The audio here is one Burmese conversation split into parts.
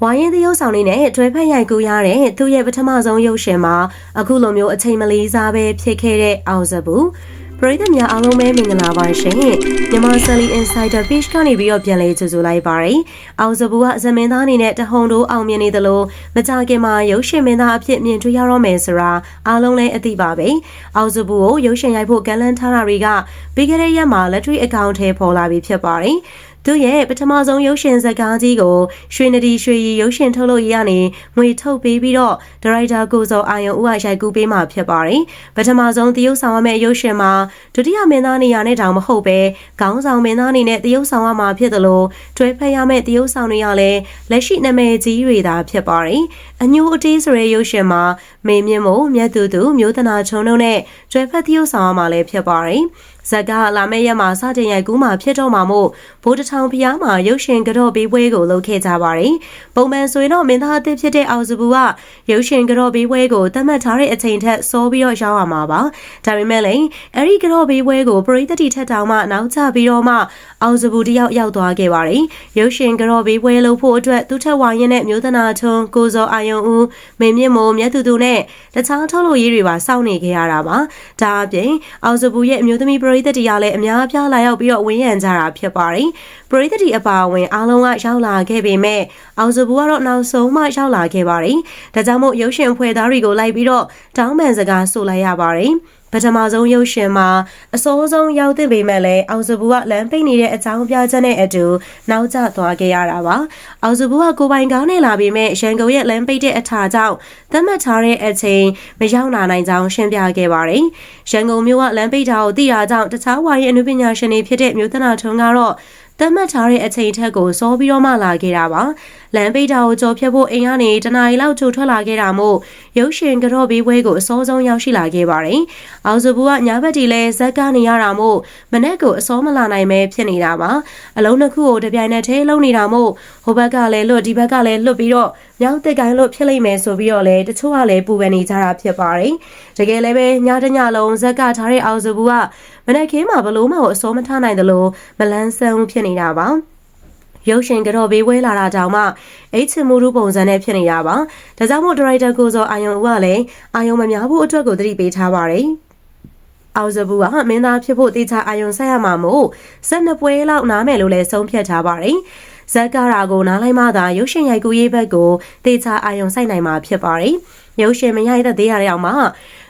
ဝိုင်းရင်သရုပ်ဆောင်လေးနဲ့တွဲဖက်ရိုက်ကူးရတဲ့သူ့ရဲ့ပထမဆုံးရုပ်ရှင်မှာအခုလိုမျိုးအချိန်မလေးစားပဲဖြစ်ခဲ့တဲ့အောင်စပူပရိသတ်များအားလုံးပဲမင်္ဂလာပါရှင်မြန်မာ Sally Insider Page ကနေပြီးတော့ပြန်လည်ကြိုဆိုလိုက်ပါရယ်အောင်စပူကဇမင်းသားအနေနဲ့တဟုန်တို့အောင်မြင်နေသလိုမကြခင်မှာရုပ်ရှင်မင်းသားအဖြစ်မြင်တွေ့ရတော့မယ်ဆိုတာအားလုံးလည်းအသိပါပဲအောင်စပူကိုရုပ်ရှင်ရိုက်ဖို့ကမ်းလှမ်းထားတာတွေကပြီးခဲ့တဲ့ရက်မှာလက်တွေ့အကောင့်ထဲပေါ်လာပြီးဖြစ်ပါတယ်သူရဲ့ပထမဆုံးရုပ်ရှင်ဇာတ်ကားကြီးကိုရွှေနဒီရွှေရီရုပ်ရှင်ထုတ်လို့ရနေငွေထုတ်ပေးပြီးတော့ဒါရိုက်တာကိုစောအာယုံဦးကရိုက်ကူးပေးမှာဖြစ်ပါတယ်။ပထမဆုံးသရုပ်ဆောင်ရမယ့်ရုပ်ရှင်မှာဒုတိယမင်းသားနေရာနဲ့တောင်မဟုတ်ပဲခေါင်းဆောင်မင်းသားအနေနဲ့သရုပ်ဆောင်ရမှာဖြစ်သလိုတွဲဖက်ရမယ့်သရုပ်ဆောင်တွေကလည်းလက်ရှိနာမည်ကြီးတွေသာဖြစ်ပါတယ်။အညိုအတေးဆိုတဲ့ရုပ်ရှင်မှာမေမြင့်မို့မြတ်သူမျိုးတနာချုံတို့နဲ့တွဲဖက်သရုပ်ဆောင်ရမှာလည်းဖြစ်ပါတယ်။ဇက်ကလာမယ့်ရက်မှာစတင်ရိုက်ကူးမှာဖြစ်တော့မှာမို့ဘိုးတထောင်ဖျားမှာရုပ်ရှင်ကြော့ပေးပွဲကိုလုပ်ခဲ့ကြပါတယ်။ပုံမှန်ဆိုရင်တော့မင်းသားအသစ်ဖြစ်တဲ့အောင်စပူကရုပ်ရှင်ကြော့ပေးပွဲကိုသတ်မှတ်ထားတဲ့အချိန်ထက်စောပြီးတော့ရောက်ရမှာပါ။ဒါပေမဲ့လည်းအဲ့ဒီကြော့ပေးပွဲကိုပရိသတ်တီထက်တောင်မှနောက်ကျပြီးတော့မှအောင်စပူတယောက်ရောက်သွားခဲ့ပါတယ်။ရုပ်ရှင်ကြော့ပေးပွဲလုပ်ဖို့အတွက်သူထက်ဝါရင်နဲ့မျိုးသနာထုံးကိုစောအာယုံဦးမေမြင့်မို့မြတ်သူနဲ့တခြားထုတ်လို့ရေးတွေပါစောင့်နေခဲ့ရတာပါ။ဒါအပြင်အောင်စပူရဲ့အမျိုးသမီးပရိသတ်တီကလည်းအများအပြားလာရောက်ပြီးတော့ဝင်းရံကြတာဖြစ်ပါတယ်။ပရိသတ်တီအပါအဝင်အားလုံးကရောက်လာခဲ့ပေမဲ့အောင်စပူကတော့နောက်ဆုံးမှရောက်လာခဲ့ပါတယ်။ဒါကြောင့်မို့ရုပ်ရှင်ဖွဲ့သားတွေကိုလိုက်ပြီးတော့တောင်းပန်စကားဆိုလိုက်ရပါတယ်။ပထမဆုံးရုပ်ရှင်မှာအစိုးဆုံးရောက်တဲ့ပေမဲ့လည်းအောင်စပူကလမ်းပိတ်နေတဲ့အကြောင်းပြချက်နဲ့အတူနောက်ကျသွားခဲ့ရတာပါ။အောင်စပူကကိုပိုင်ကားနဲ့လာပေမဲ့ရန်ကုန်ရဲ့လမ်းပိတ်တဲ့အထာကြောင့်သတ်မှတ်ထားတဲ့အချိန်မရောက်လာနိုင်ကြောင်းရှင်းပြခဲ့ပါတယ်။ရန်ကုန်မြို့ကလမ်းပိတ်တာကိုသိတာကြောင့်တခြားဝါရီအနုပညာရှင်တွေဖြစ်တဲ့မျိုးသနာထုံးကတော့သတ်မှတ်ထားတဲ့အချိန်ထက်ကိုစောပြီးတော့မှလာခဲ့တာပါလမ်းပိတ်တာကိုကြော်ဖြတ်ဖို့အိမ်ကနေတနားရီလောက်ကြိုထွက်လာခဲ့တာမို့ရုပ်ရှင်ကြော့ပေးပွဲကိုအစောဆုံးရောက်ရှိလာခဲ့ပါတယ်အောင်စပူကညာဘက်တီလဲဇက်ကနေရတာမို့မနေ့ကအစောမလာနိုင်ပဲဖြစ်နေတာပါအလုံးတစ်ခုကိုတပြိုင်နက်တည်းလုံးနေတာမို့ဟိုဘက်ကလည်းလွတ်ဒီဘက်ကလည်းလွတ်ပြီးတော့မြောက်တက်ကိုင်းလို့ဖြစ်လိမ့်မယ်ဆိုပြီးတော့လဲတချို့ကလည်းပူပန်နေကြတာဖြစ်ပါတယ်တကယ်လည်းပဲညတညလုံးဇက်ကထားတဲ့အောင်စပူကမနေ့ကမှဘလို့မှအစောမထားနိုင်တယ်လို့မလန်းဆန်းဖြစ်နေတာပါရုပ်ရှင်ကြော့ပေးဝဲလာတာကြောင့်မှအိတ်ချမှုရူပုံစံနဲ့ဖြစ်နေတာပါဒါကြောင့်မို့ဒါရိုက်တာကိုစောအာယုံဦးကလည်းအာယုံမများဖို့အတွက်ကိုသတိပေးထားပါတယ်အောင်စပူကမင်းသားဖြစ်ဖို့တေချာအာယုံဆက်ရမှာမို့12ပွဲလောက်နားမယ်လို့လည်းဆုံးဖြတ်ထားပါတယ်ဇက်ကာရာကိုနားလိုက်မှသာရုပ်ရှင်ရိုက်ကူးရေးဘက်ကိုတေချာအာယုံစိုက်နိုင်မှာဖြစ်ပါတယ်ရုပ်ရှင်မရိုက်တဲ့သေးရတဲ့အောင်မှာ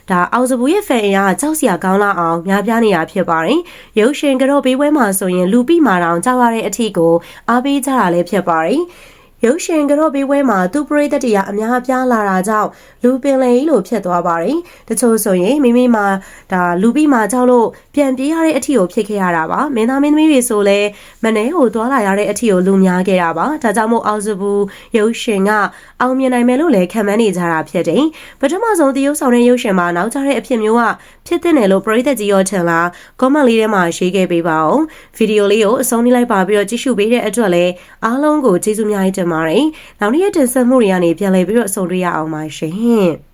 ဒါအောင်စပူရဲ့ဖန်အင်အားကြောက်စရာကောင်းလာအောင်များပြားနေတာဖြစ်ပါတယ်။ရုပ်ရှင်ကြော့ပေးပွဲမှာဆိုရင်လူပိမာတောင်ကြောက်ရတဲ့အထီကိုအားပေးကြတာလည်းဖြစ်ပါတယ်။ရုပ်ရှင်ကြော့ပေးပွဲမှာသူပရိသတ်တွေကအများအပြားလာတာကြောင့်လူပင်လေလို့ဖြစ်သွားပါတယ်။တချို့ဆိုရင်မိမိမှာဒါလူပိမာကြောက်လို့ပြန်ပြေးရတဲ့အထီကိုဖြစ်ခဲ့ရတာပါ။မင်းသားမင်းသမီးတွေဆိုလည်းမနှဲကိုသွားလာရတဲ့အထီကိုလူများခဲ့တာပါ။ဒါကြောင့်မို့အောင်စပူရုပ်ရှင်ကအောင်မြင်နိုင်မယ်လို့လည်းခံမှန်းနေကြတာဖြစ်တယ်။ပထမဆုံးသရုပ်ဆောင်တဲ့ရုပ်ရှင်မှာနောက်ကျတဲ့အဖြစ်မျိုးကဖြစ်တဲ့နယ်လို့ပရိသတ်ကြီးရောထင်လား။ comment လေးထဲမှာရေးခဲ့ပေးပါဦး။ဗီဒီယိုလေးကိုအဆုံးထိလိုက်ပါပြီးတော့ကြည့်ရှုပေးတဲ့အတွက်လည်းအားလုံးကိုကျေးဇူးများတင်ပါတယ်။နောက်နေ့တင်ဆက်မှုတွေကနေပြန်လည်ပြီးတော့ဆုံတွေ့ရအောင်ပါရှင်။